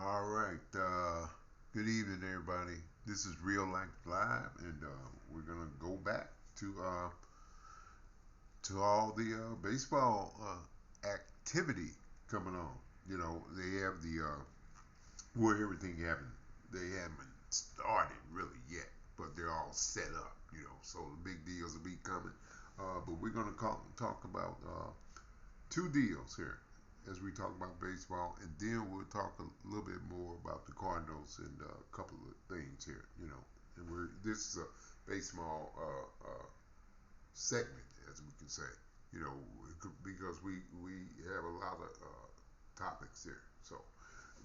All right. Good evening, everybody. This is Real Life Live, and we're gonna go back to all the baseball activity coming on. They have where everything haven't they haven't started really yet, but they're all set up. So the big deals will be coming. But we're gonna talk about two deals here as we talk about baseball, and then we'll talk a little bit more about the Cardinals and a couple of things here. And this is a baseball segment, as we can say. Because we have a lot of topics here.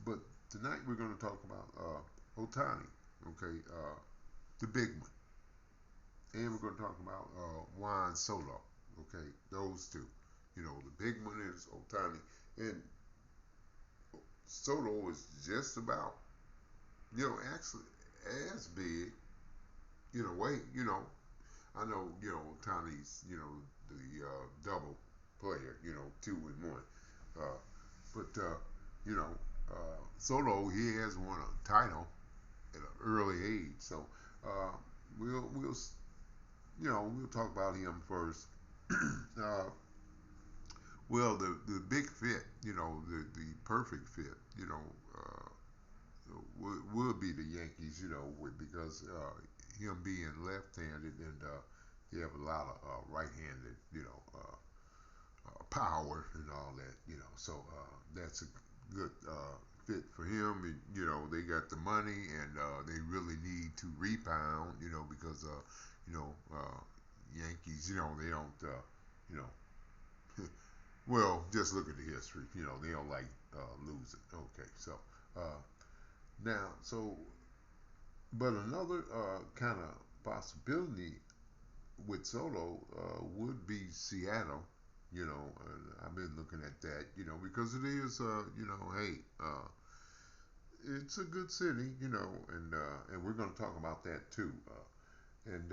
But tonight we're going to talk about Otani, okay, the big one, and we're going to talk about Juan Solo, okay, those two. The big one is Otani, and Soto is just about, actually as big in a way. I know, Otani's, the double player, two and one. Uh, but you know, Soto, he has won a title at an early age, so uh, we'll we'll talk about him first. uh, well, the big fit, the perfect fit, would be the Yankees, because him being left-handed and he have a lot of right-handed, power and all that, So that's a good fit for him. And, they got the money and they really need to rebound, because you know, Yankees, they don't, you know, well, just look at the history. They don't like losing. Okay, so uh, now, but another kind of possibility with Solo would be Seattle. And I've been looking at that, because it is, hey, it's a good city, and we're going to talk about that too. And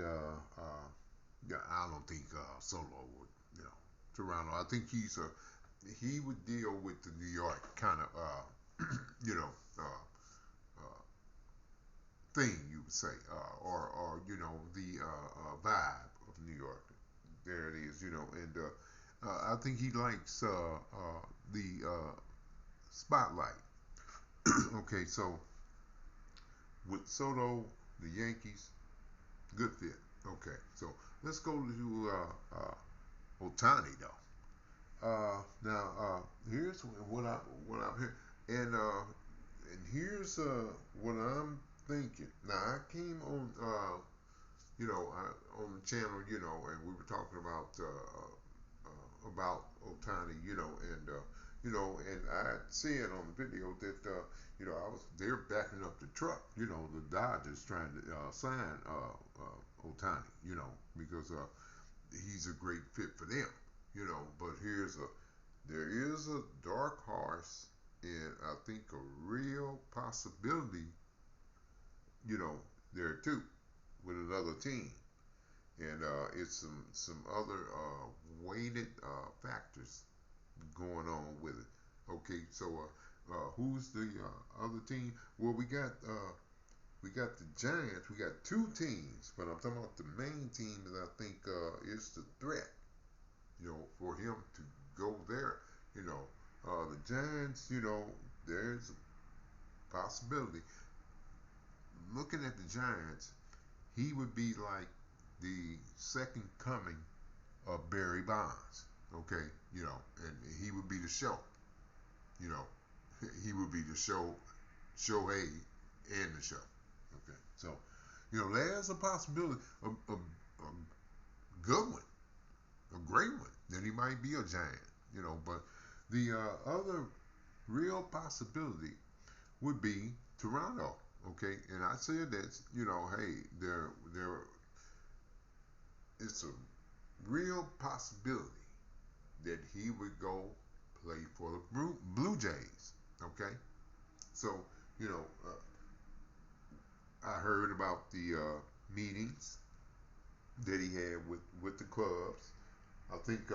yeah, I don't think Solo would, Toronto. I think he would deal with the New York kind of, you know, uh, thing you would say, or the vibe of New York. There it is, and I think he likes the spotlight. Okay, so with Soto, the Yankees, good fit. Okay, so let's go to Otani though. Now, here's what I'm hearing, and here's what I'm thinking. Now, I came on on the channel, and we were talking about Otani, and I said on the video that they're backing up the truck, the Dodgers trying to sign Otani, because he's a great fit for them, But there is a dark horse, and I think a real possibility, you know, there too, with another team, and it's some other weighted factors going on with it. Okay, so who's the other team? Well, we got the Giants. We got two teams, but I'm talking about the main team that I think is the threat, for him to go there. The Giants. There's a possibility. Looking at the Giants, he would be like the second coming of Barry Bonds. Okay, and he would be the show. You know, he would be the Shohei and the show. Okay, so there's a possibility, a good one, a great one, that he might be a giant. But the other real possibility would be Toronto. Okay, and I said that hey, there it's a real possibility that he would go play for the Blue Jays. Okay, so you know I heard about the meetings that he had with the clubs. I think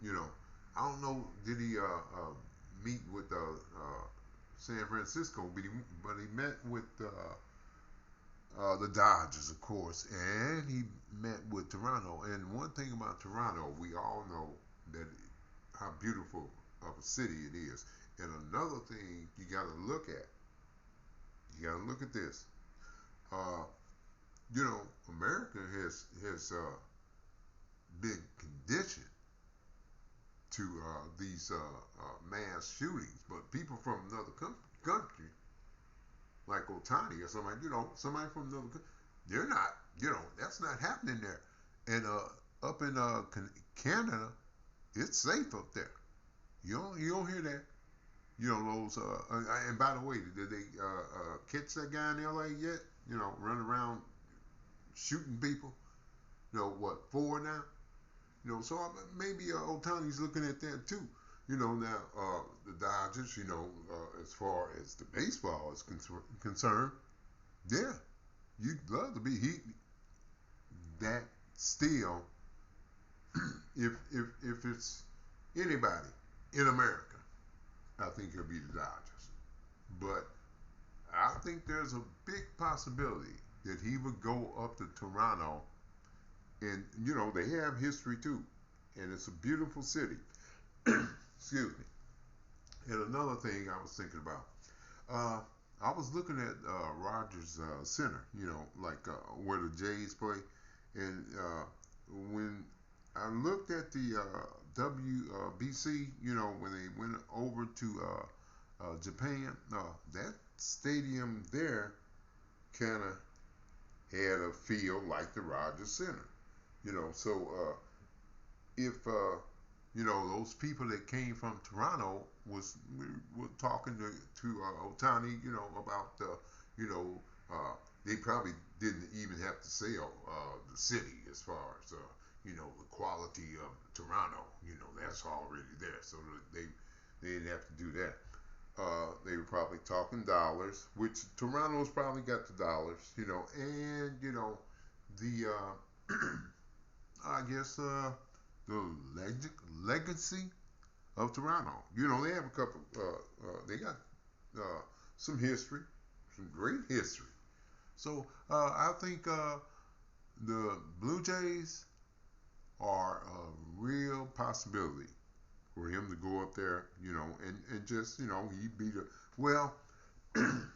you know I don't know, did he meet with San Francisco, but he met with the Dodgers, of course, and he met with Toronto. And one thing about Toronto, we all know that how beautiful of a city it is. And another thing you got to look at, you got to look at this. Uh, America has been conditioned to these mass shootings, but people from another country, like Otani or somebody, somebody from another country, they're not, that's not happening there. And up in Canada, it's safe up there. You don't hear that. Those. And by the way, did they catch that guy in L.A. yet? Running around shooting people. What, 4 now? So maybe Otani's looking at that too. Now the Dodgers, as far as the baseball is concerned, yeah, you'd love to be that still. if it's anybody in America, I think it'll be the Dodgers. But I think there's a big possibility that he would go up to Toronto, and they have history too, and it's a beautiful city. Excuse me. And another thing I was thinking about, I was looking at Rogers Center, like where the Jays play, and when I looked at the WBC, when they went over to Japan, that stadium there kind of had a feel like the Rogers Center, so if those people that came from Toronto were talking to Otani, about they probably didn't even have to sell the city as far as the quality of Toronto. That's already there, so they didn't have to do that. They were probably talking dollars, which Toronto's probably got the dollars, and the I guess the legacy of Toronto. They have a couple. They got some history, some great history. So I think the Blue Jays are a real possibility for him to go up there, and just, he'd be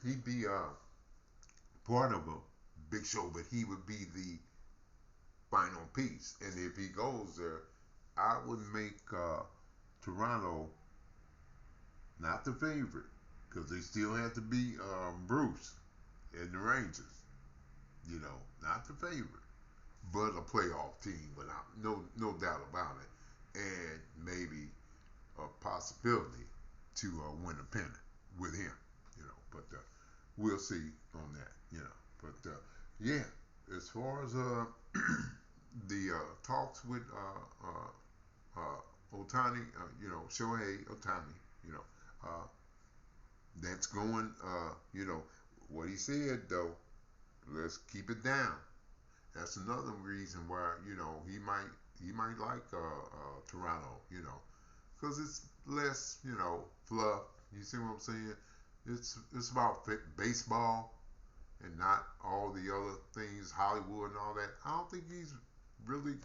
he'd be part of a big show, but he would be the final piece. And if he goes there, I would make Toronto not the favorite, because they still have to be Bruce and the Rangers. Not the favorite, but a playoff team, without no doubt about it, and maybe a possibility to win a pennant with him. But we'll see on that. But yeah, as far as the talks with Otani, Shohei Otani, that's going. What he said though, let's keep it down. That's another reason why he might like Toronto, because it's less fluff. You see what I'm saying? It's about baseball and not all the other things, Hollywood and all that. I don't think he's really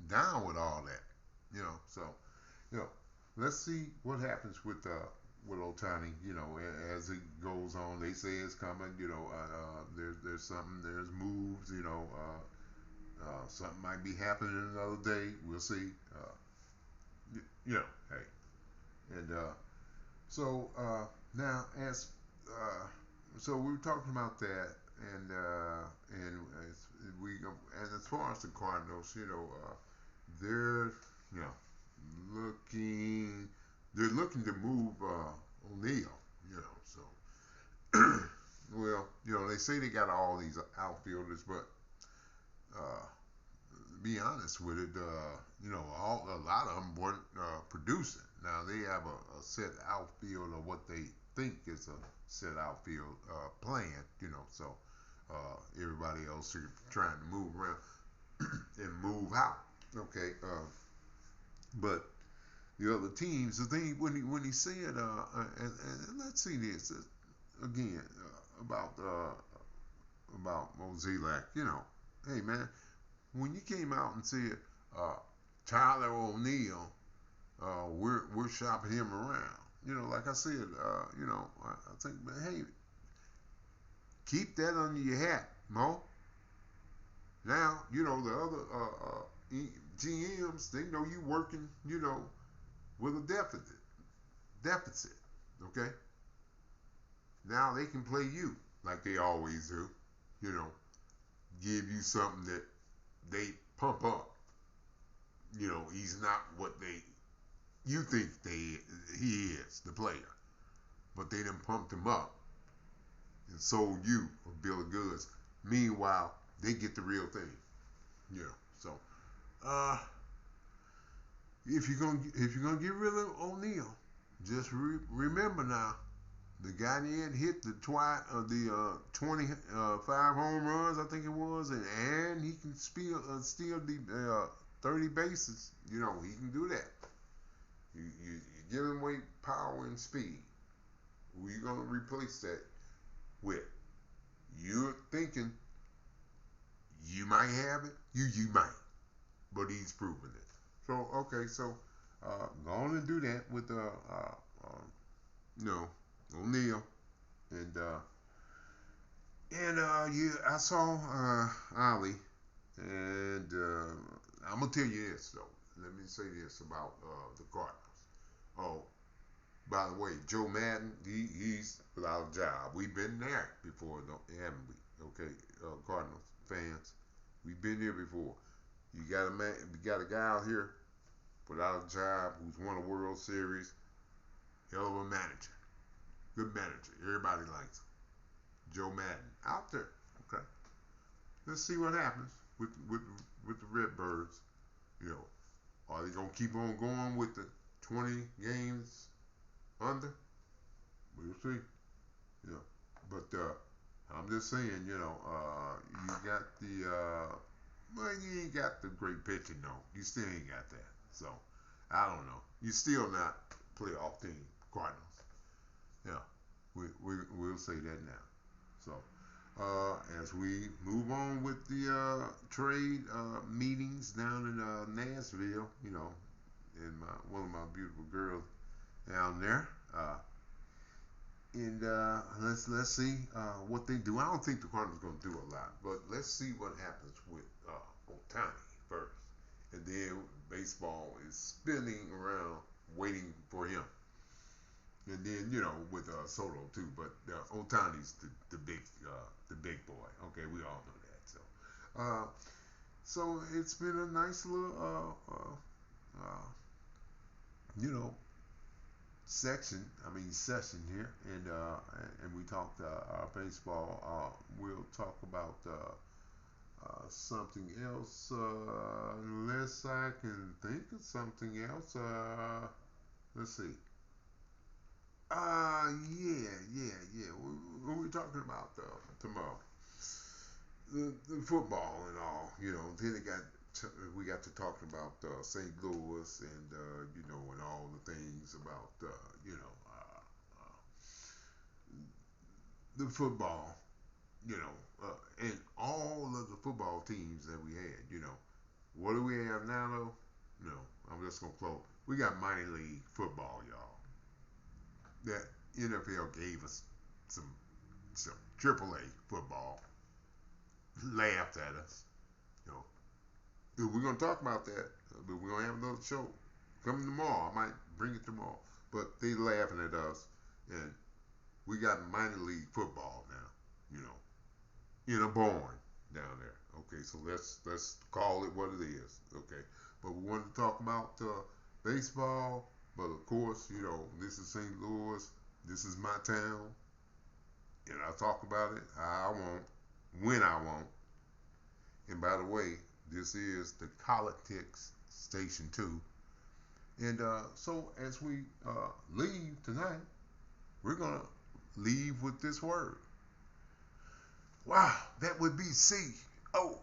down with all that, So let's see what happens with Otani. As it goes on, they say it's coming. There's something. There's moves. Something might be happening another day. We'll see. Hey, and so now so we were talking about that, and as far as the Cardinals, they're looking to move O'Neill, so well, they say they got all these outfielders, but to be honest with it, a lot of them weren't producing. Now they have a set outfield of what they think is a set outfield plan, so everybody else are trying to move around and move out. Okay, but the other teams, the thing when he said, and let's see this again about Mozilak. Hey man, when you came out and said uh, Tyler O'Neill, we're shopping him around. Like I said, I think, man, hey, keep that under your hat, Mo. Now, the other GMs, they know you working, with a deficit. Okay. Now they can play you like they always do. You know, give you something that they pump up. He's not what you think he is, the player, but they done pumped him up and sold you a bill of goods. Meanwhile, they get the real thing. So uh, if you're gonna get rid of O'Neal, just remember now, the guy that hit the 25 home runs, I think it was, and he can steal the 30 bases. He can do that. You give him away power and speed. Who you gonna replace that with? You're thinking you might have it. You might, but he's proven it. So okay, so go on and do that with O'Neal and I saw Ali, and I'm gonna tell you this though. Let me say this about the Cardinals. Oh, by the way, Joe Madden, he's without a job. We've been there before, haven't we? Okay, Cardinals fans, we've been there before. You got a guy out here without a job who's won a World Series. Hell of a manager, good manager. Everybody likes him. Joe Madden out there. Okay, let's see what happens with the Redbirds. Are they gonna keep on going with the 20 games under? We'll see. But I'm just saying, you got you ain't got the great pitching though. You still ain't got that. So I don't know. You still not playoff team, Cardinals. Yeah, we'll say that now. So as we move on with the trade meetings down in Nashville, and one of my beautiful girls down there. And let's see what they do. I don't think the Cardinals are going to do a lot, but let's see what happens with OHTANI first. And then baseball is spinning around waiting for him. And then with Soto too, but OHTANI's the big boy. Okay, we all know that. So it's been a nice little session here, and we talked baseball. We'll talk about something else unless I can think of something else. Let's see. Yeah. What are we talking about tomorrow? The football and all. Then we got to talking about St. Louis and and all the things about the football, and all of the football teams that we had. What do we have now though? I'm just gonna close. We got minor league football, y'all. That NFL gave us some AAA football, laughed at us. We're gonna talk about that, but we're gonna have another show coming tomorrow. I might bring it tomorrow, but they laughing at us, and we got minor league football now. In a barn down there. Okay, so let's call it what it is. Okay, but we wanted to talk about baseball. But of course, this is St. Louis. This is my town, and I talk about it how I want, when I want. And by the way, this is the Politics Station 2. And so as we leave tonight, we're going to leave with this word. Wow, that would be COLLITICS.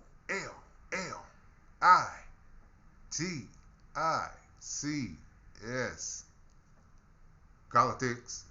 Politics.